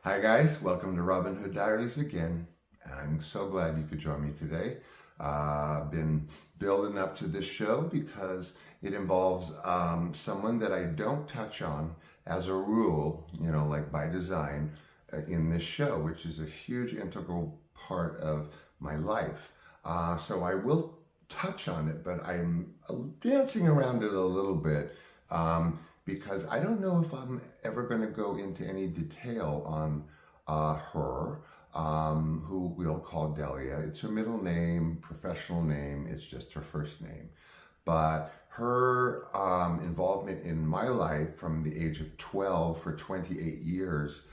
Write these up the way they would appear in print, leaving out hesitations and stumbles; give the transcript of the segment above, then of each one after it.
Hi guys, welcome to Robin Hood Diaries again. I'm so glad you could join me today. I've been building up to this show because it involves someone that I don't touch on as a rule, like by design in this show, which is a huge integral part of my life. So I will touch on it, but I'm dancing around it a little bit. Because I don't know if I'm ever going to go into any detail on her, who we'll call Delia. It's her middle name, professional name, it's just her first name. But her involvement in my life from the age of 12 for 28 years,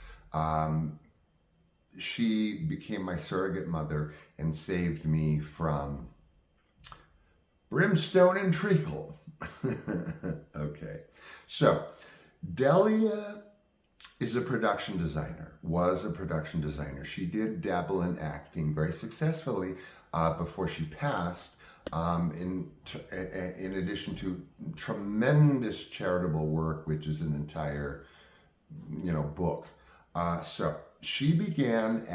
she became my surrogate mother and saved me from brimstone and treacle. Okay, so Delia is a production designer, was a production designer. She did dabble in acting very successfully before she passed, in addition to tremendous charitable work, which is an entire, book. So she began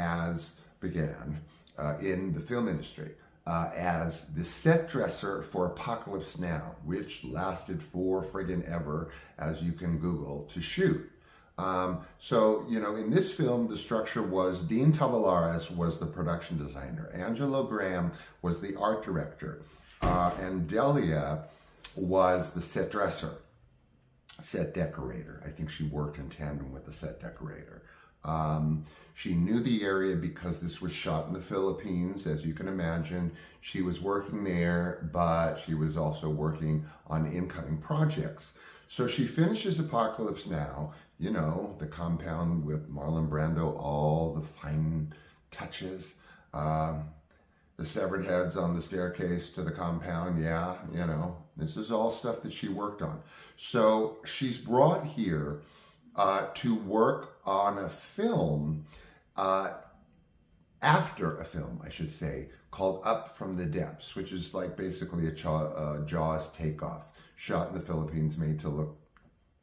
in the film industry. As the set dresser for Apocalypse Now, which lasted for friggin' ever, as you can Google, to shoot. In this film, the structure was Dean Tavares was the production designer, Angelo Graham was the art director, and Delia was the set dresser, set decorator. I think she worked in tandem with the set decorator. She knew the area because this was shot in the Philippines, as you can imagine. She was working there, but she was also working on incoming projects. So she finishes Apocalypse Now, the compound with Marlon Brando, all the fine touches, the severed heads on the staircase to the compound. Yeah, this is all stuff that she worked on. So she's brought here to work on a film, after a film, I should say, called Up from the Depths, which is like basically a Jaws takeoff, shot in the Philippines, made to look,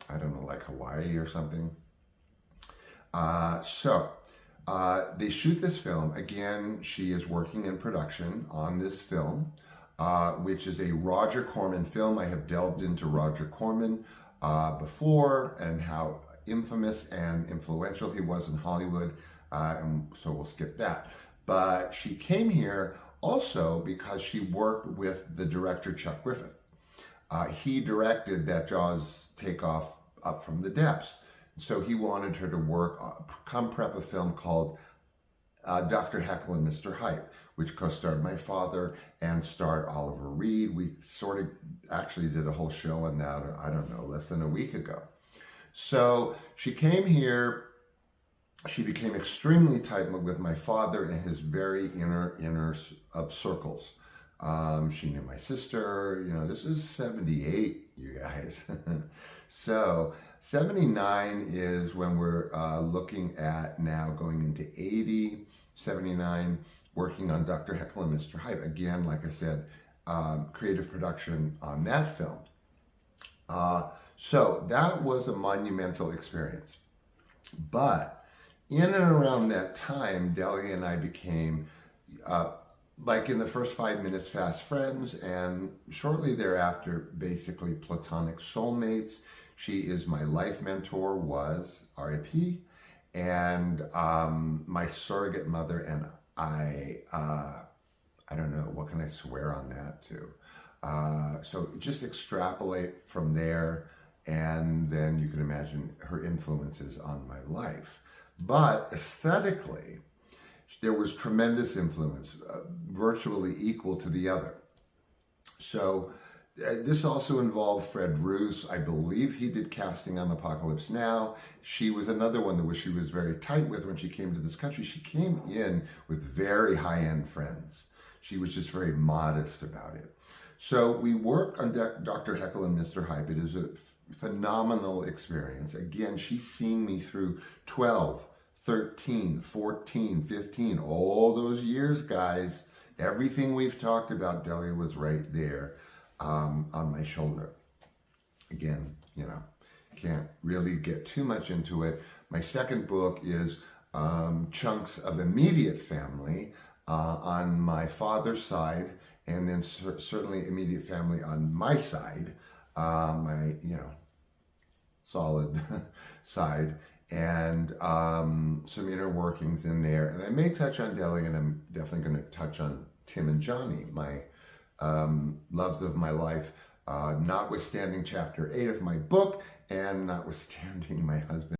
I don't know, like Hawaii or something. They shoot this film. Again, she is working in production on this film, which is a Roger Corman film. I have delved into Roger Corman before and how infamous and influential he was in Hollywood, and so we'll skip that. But she came here also because she worked with the director Chuck Griffith. He directed that Jaws takeoff, Up from the Depths. So he wanted her to come prep a film called Dr. Jekyll and Mr. Hyde, which co-starred my father and starred Oliver Reed. We sort of actually did a whole show on that, I don't know, less than a week ago. So she came here. She became extremely tight with my father in his very inner circles. She knew my sister. This is 78, you guys. So 79 is when we're looking at now going into 80, 79, working on Dr. Jekyll and Mr. Hyde. Again, like I said, creative production on that film. So that was a monumental experience. But in and around that time, Delia and I became, like in the first 5 minutes, fast friends, and shortly thereafter, basically platonic soulmates. She is my life mentor, was R.I.P., and my surrogate mother, and I don't know, what can I swear on that too? So just extrapolate from there, and then you can imagine her influences on my life. But aesthetically, there was tremendous influence, virtually equal to the other. So this also involved Fred Roos. I believe he did casting on Apocalypse Now. She was another one that she was very tight with when she came to this country. She came in with very high-end friends. She was just very modest about it. So we work on Dr. Jekyll and Mr. Hyde. It is a phenomenal experience. Again, she's seeing me through 12, 13, 14, 15, all those years, guys. Everything we've talked about, Delia was right there on my shoulder. Again, can't really get too much into it. My second book is chunks of immediate family on my father's side, and then certainly immediate family on my side, my, solid side, and some inner workings in there. And I may touch on Deli, and I'm definitely going to touch on Tim and Johnny, my loves of my life, notwithstanding chapter 8 of my book, and notwithstanding my husband